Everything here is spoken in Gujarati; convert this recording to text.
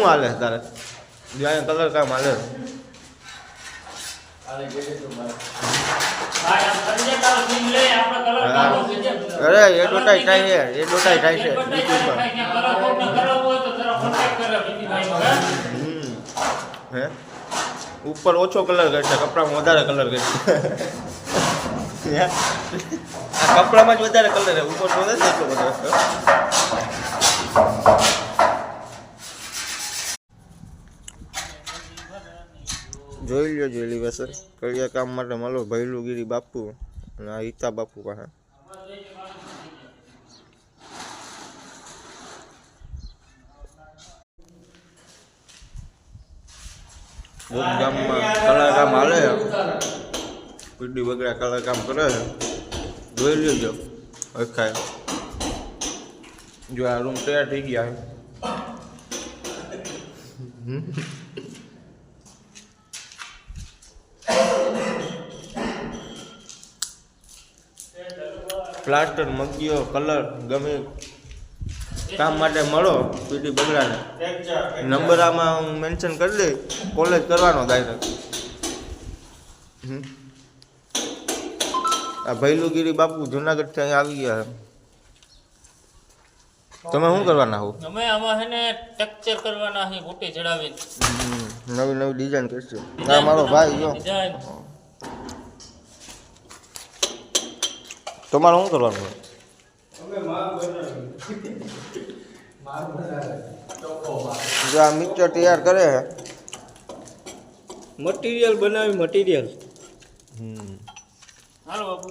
શું હાલે તારે જ્યાં કલર કામ હાલે અરે એ ડોટાઈ થાય છે એ ડોટાઈ થાય છે હે ઉપર ઓછો કલર કરશે કપડામાં વધારે કલર કરશે કપડામાં જ વધારે કલર છે ઉપર તો નથી એટલો બધો જોઈ લ્યો બસ કડિયા કામ માટે મળો ભૈલુગીરી બાપુ અને આ હિતા બાપુ પાસે ગામમાં કલર કામ હાલે પીડી વગેરે કલર કામ કરે છે જોઈ લેજો અખાય જો આ રૂમ તૈયાર થઈ ગયા પ્લાસ્ટર મગીયો કલર ગમે કામ માટે મળો પીડી બગડાને નંબર આમાં હું મેન્શન કરી દઈ કોલેજ કરવાનો ડાયરેક્ટ આ ભૈલુગીરી બાપુ જુનાગઢથી અહીંયા આવી ગયા તમે શું કરવાના હો અમે આમાં હે ને ટેક્સચર કરવાના છે ગોટી ચડાવીને નવી નવી ડિઝાઇન કરશે આ મારો ભાઈ જો તમારે શું કરવાનું જો આ મિક્સર તૈયાર કરે છે મટીરિયલ બનાવી મટીરિયલ હાલો બાપુ